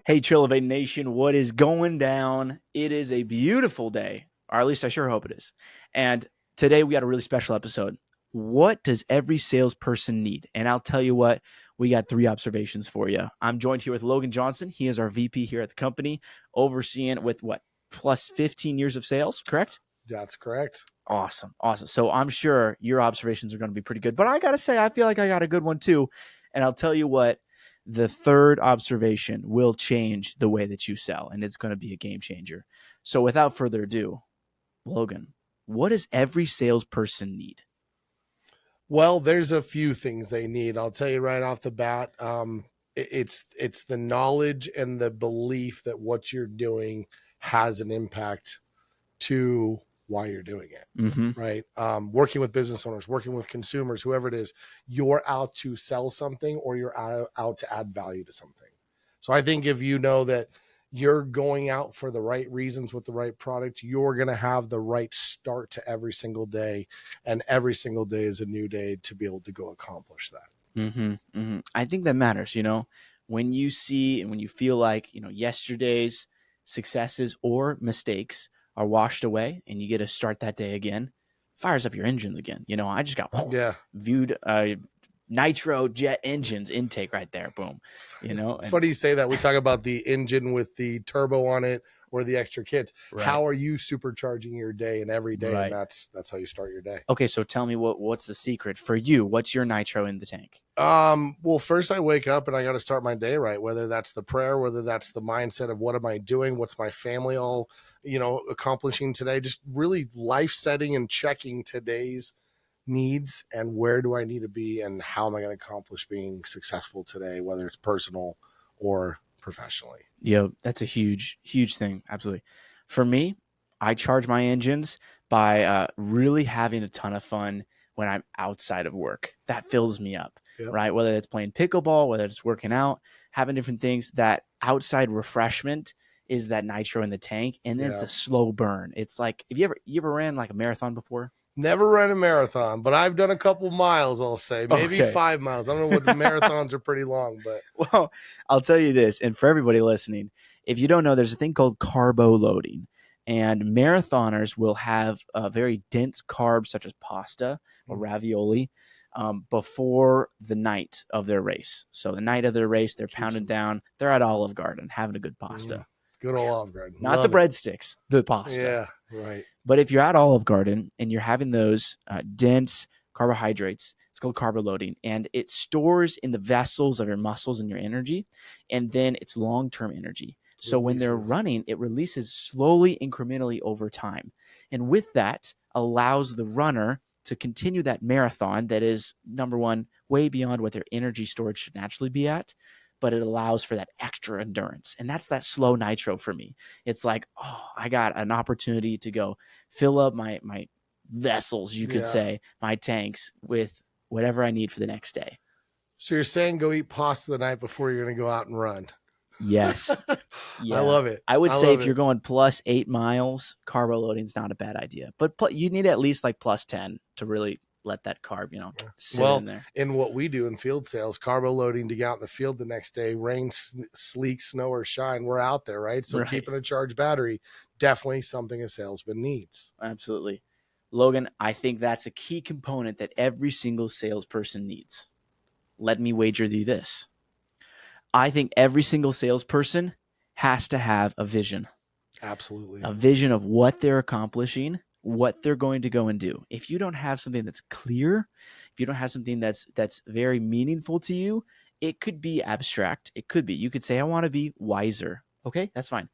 Hey, Trilobate Nation, what is going down? It is a beautiful day, or at least I sure hope it is. And today we got a really special episode. What does every salesperson need? And I'll tell you what, we got 3 observations for you. I'm joined here with Logan Johnson. He is our VP here at the company, overseeing with what, plus 15 years of sales, correct? That's correct. Awesome. So I'm sure your observations are going to be pretty good. But I got to say, I feel like I got a good one too. And I'll tell you what, the third observation will change the way that you sell, and it's going to be a game changer. So without further ado, Logan, what does every salesperson need? Well, there's a few things they need. I'll tell you right off the bat. It's the knowledge and the belief that what you're doing has an impact to why you're doing it. Mm-hmm. Right. Working with business owners, working with consumers, whoever it is, you're out to sell something or you're out to add value to something. So I think if you know that you're going out for the right reasons with the right product, you're going to have the right start to every single day. And every single day is a new day to be able to go accomplish that. Mm-hmm. Mm-hmm. I think that matters, when you see and when you feel like, yesterday's successes or mistakes are washed away and you get to start that day again, fires up your engines again. I just got viewed nitro jet engines intake right there. Boom. It's funny you say that. We talk about the engine with the turbo on it or the extra kits. Right. How are you supercharging your day and every day? Right. And that's how you start your day. Okay. So tell me what's the secret for you? What's your nitro in the tank? Well, first I wake up and I got to start my day right, whether that's the prayer, whether that's the mindset of what am I doing? What's my family all, accomplishing today? Just really life setting and checking today's needs and where do I need to be and how am I going to accomplish being successful today, whether it's personal or professionally. Yeah, that's a huge thing. Absolutely. For me, I charge my engines by really having a ton of fun when I'm outside of work. That fills me up, right? Whether it's playing pickleball, whether it's working out, having different things, that outside refreshment is that nitro in the tank. And then it's a slow burn. It's like, if you ever ran like a marathon before? Never ran a marathon, but I've done a couple miles, I'll say. Maybe 5 miles. I don't know what the marathons are pretty long, but. Well, I'll tell you this, and for everybody listening, if you don't know, there's a thing called carbo loading. And marathoners will have very dense carbs such as pasta or ravioli before the night of their race. So the night of their race, they're pounding down. They're at Olive Garden having a good pasta. Good old Olive Garden. Not the breadsticks, the pasta. Yeah, right. But if you're at Olive Garden and you're having those dense carbohydrates, it's called carbo loading, and it stores in the vessels of your muscles and your energy, and then it's long-term energy. So when they're running, it releases slowly, incrementally over time. And with that, allows the runner to continue that marathon that is, number one, way beyond what their energy storage should naturally be at, but it allows for that extra endurance. And that's that slow nitro for me. It's like, oh, I got an opportunity to go fill up my vessels, you could say, my tanks with whatever I need for the next day. So you're saying go eat pasta the night before you're going to go out and run. Yes. Yeah. I love it. I would say if you're going plus 8 miles, carbo loading is not a bad idea. But you need at least like plus 10 to really let that carb, sit in there. In what we do in field sales, carbo loading to get out in the field the next day, rain, sleet, snow, or shine, we're out there, right? So keeping a charged battery, definitely something a salesman needs. Absolutely. Logan, I think that's a key component that every single salesperson needs. Let me wager you this. I think every single salesperson has to have a vision. Absolutely. A vision of what they're accomplishing, what they're going to go and do. If you don't have something that's clear, if you don't have something that's very meaningful to you, it could be abstract. It could be. You could say, I want to be wiser. Okay, that's fine.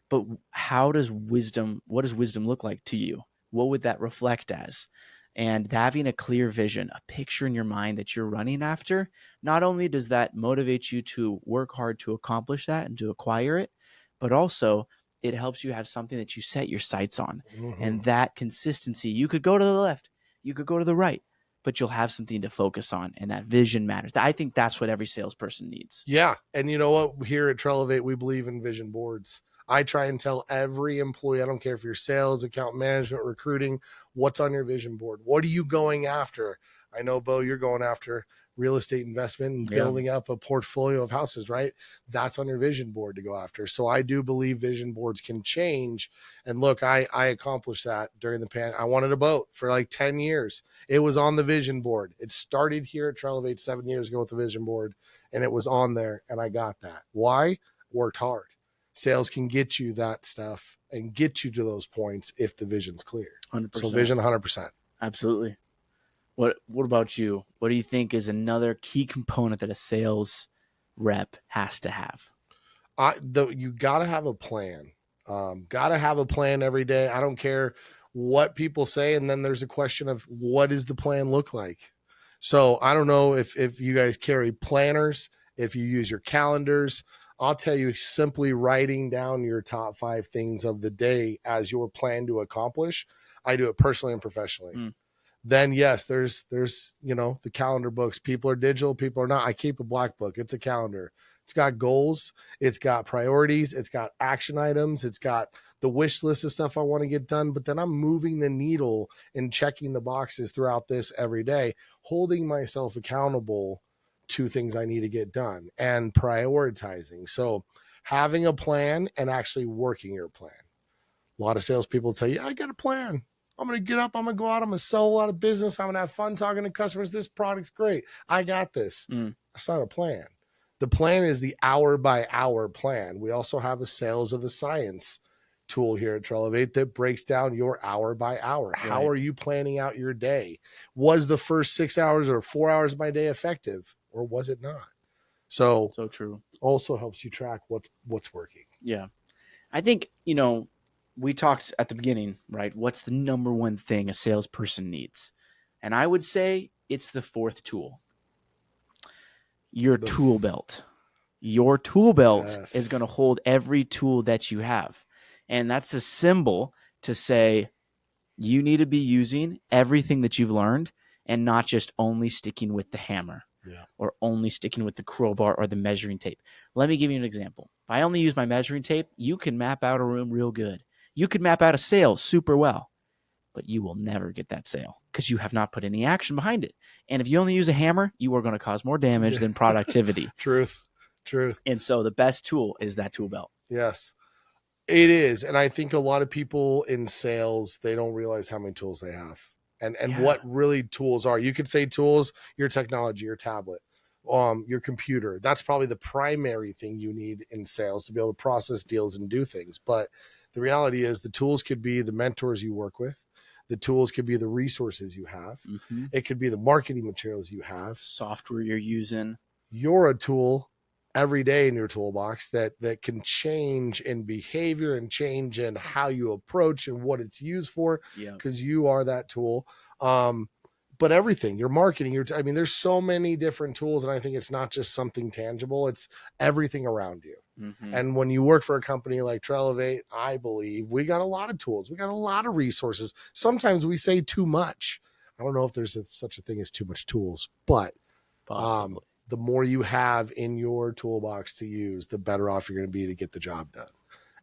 But what does wisdom look like to you? What would that reflect as? And having a clear vision, a picture in your mind that you're running after, not only does that motivate you to work hard to accomplish that and to acquire it, but also it helps you have something that you set your sights on. Mm-hmm. And that consistency, you could go to the left, you could go to the right, but you'll have something to focus on. And that vision matters. I think that's what every salesperson needs. Yeah. And you know what? Here at Trelevate, we believe in vision boards. I try and tell every employee, I don't care if you're sales, account management, recruiting, what's on your vision board? What are you going after? I know, Bo, you're going after real estate investment and Yeah. building up a portfolio of houses, right? That's on your vision board to go after. So I do believe vision boards can change. And look, I accomplished that during the pandemic. I wanted a boat for like 10 years. It was on the vision board. It started here at Trelevate 7 years ago with the vision board, and it was on there, and I got that. Why? Worked hard. Sales can get you that stuff and get you to those points if the vision's clear. 100%. So vision 100%. Absolutely. What about you? What do you think is another key component that a sales rep has to have? You got to have a plan. Got to have a plan every day. I don't care what people say. And then there's a question of what does the plan look like? So I don't know if you guys carry planners, if you use your calendars. I'll tell you, simply writing down your top 5 things of the day as your plan to accomplish. I do it personally and professionally. Mm. Then yes, there's the calendar books. People are digital, people are not. I keep a black book. It's a calendar. It's got goals, it's got priorities, it's got action items, it's got the wish list of stuff I want to get done, but then I'm moving the needle and checking the boxes throughout this every day, holding myself accountable to things I need to get done and prioritizing. So having a plan and actually working your plan. A lot of salespeople would say, yeah, I got a plan. I'm going to get up. I'm going to go out. I'm going to sell a lot of business. I'm going to have fun talking to customers. This product's great. I got this. That's not a plan. The plan is the hour by hour plan. We also have a sales of the science tool here at Trelevate that breaks down your hour by hour. Right. How are you planning out your day? Was the first 6 hours or 4 hours of my day effective, or was it not? So true. Also helps you track what's working. Yeah. I think, we talked at the beginning, right? What's the number one thing a salesperson needs? And I would say it's the 4th tool. Your tool belt. Your tool belt is going to hold every tool that you have. And that's a symbol to say you need to be using everything that you've learned and not just only sticking with the hammer or only sticking with the crowbar or the measuring tape. Let me give you an example. If I only use my measuring tape, you can map out a room real good. You could map out a sale super well, but you will never get that sale because you have not put any action behind it. And if you only use a hammer, you are going to cause more damage than productivity. Truth. And so the best tool is that tool belt. Yes, it is. And I think a lot of people in sales, they don't realize how many tools they have and what really tools are. You could say tools, your technology, your tablet, your computer. That's probably the primary thing you need in sales to be able to process deals and do things. But the reality is the tools could be the mentors you work with. The tools could be the resources you have. Mm-hmm. It could be the marketing materials you have. Software you're using. You're a tool every day in your toolbox that can change in behavior and change in how you approach and what it's used for, because you are that tool. But everything, your marketing, there's so many different tools, and I think it's not just something tangible, it's everything around you. Mm-hmm. And when you work for a company like Trelevate, I believe we got a lot of tools. We got a lot of resources. Sometimes we say too much. I don't know if there's such a thing as too much tools, but the more you have in your toolbox to use, the better off you're going to be to get the job done.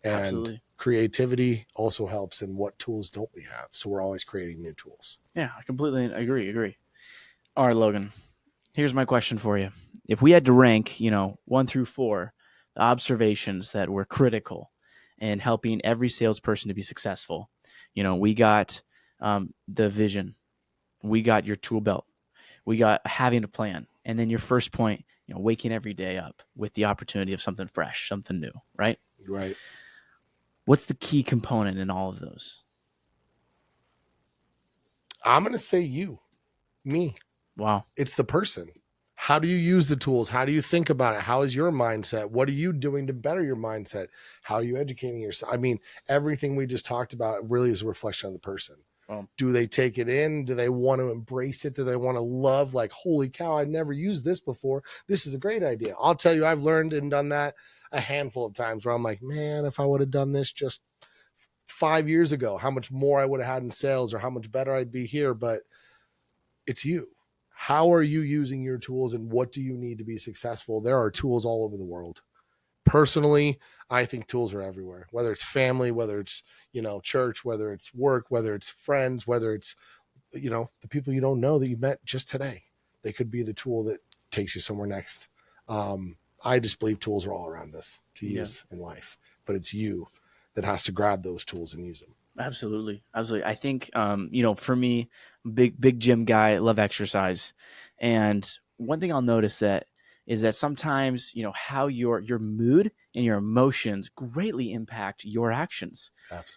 And Absolutely. Creativity also helps in what tools don't we have. So we're always creating new tools. Yeah, I completely agree. All right, Logan, here's my question for you. If we had to rank, 1 through 4, the observations that were critical in helping every salesperson to be successful, we got the vision, we got your tool belt, we got having a plan, and then your first point, waking every day up with the opportunity of something fresh, something new, right? Right. What's the key component in all of those? I'm going to say me. Wow. It's the person. How do you use the tools? How do you think about it? How is your mindset? What are you doing to better your mindset? How are you educating yourself? Everything we just talked about really is a reflection on the person. Wow. Do they take it in? Do they want to embrace it? Do they want to love, like, holy cow, I've never used this before. This is a great idea. I'll tell you, I've learned and done that a handful of times where I'm like, man, if I would have done this just 5 years ago, how much more I would have had in sales or how much better I'd be here. But it's you. How are you using your tools and what do you need to be successful? There are tools all over the world. Personally, I think tools are everywhere, whether it's family, whether it's, church, whether it's work, whether it's friends, whether it's, the people you don't know that you met just today. They could be the tool that takes you somewhere next. I just believe tools are all around us to Yeah. use in life, but it's you that has to grab those tools and use them. Absolutely, absolutely. I think for me, big gym guy, love exercise, and one thing I'll notice that is that sometimes how your mood and your emotions greatly impact your actions.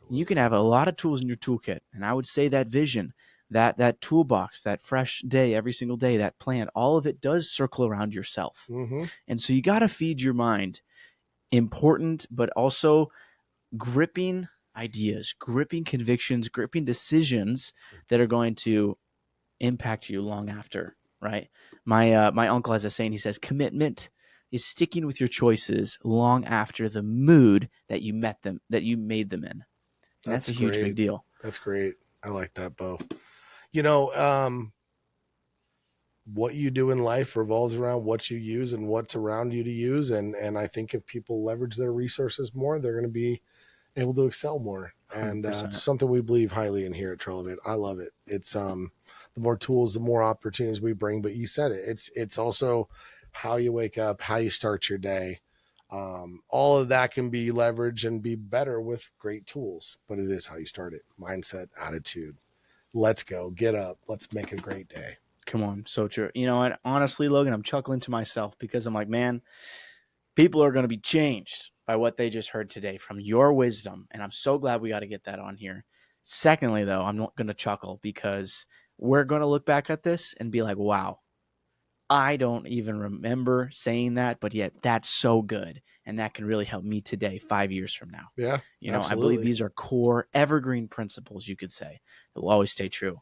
You can Absolutely. have a lot of tools in your toolkit, and I would say that vision, that toolbox, that fresh day every single day, that plan, all of it does circle around yourself, Mm-hmm. and so you got to feed your mind important, but also gripping ideas, gripping convictions, gripping decisions that are going to impact you long after, right? My uncle has a saying. He says, "Commitment is sticking with your choices long after the mood that you made them in," and that's That's a huge big great. deal. That's great. I like that, Bo. You know, what you do in life revolves around what you use and what's around you to use. And I think if people leverage their resources more, they're going to be able to excel more. Hundred And it's percent. something we believe highly in here at Trelevate. I love it. It's the more tools, the more opportunities we bring. But you said it. It's also how you wake up, how you start your day. All of that can be leveraged and be better with great tools. But it is how you start it. Mindset, attitude. Let's go. Get up. Let's make a great day. Come on, so true. You know what? Honestly, Logan, I'm chuckling to myself because I'm like, man, people are going to be changed by what they just heard today from your wisdom. And I'm so glad we got to get that on here. Secondly, though, I'm not going to chuckle because we're going to look back at this and be like, wow, I don't even remember saying that, but yet that's so good. And that can really help me today, 5 years from now. Yeah, I believe absolutely. these are core evergreen principles, you could say, that will always stay true.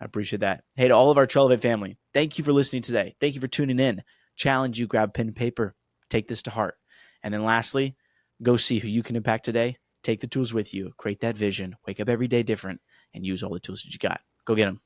I appreciate that. Hey, to all of our Trelevate family, thank you for listening today. Thank you for tuning in. Challenge you, grab pen and paper, take this to heart. And then lastly, go see who you can impact today. Take the tools with you, create that vision, wake up every day different, and use all the tools that you got. Go get them.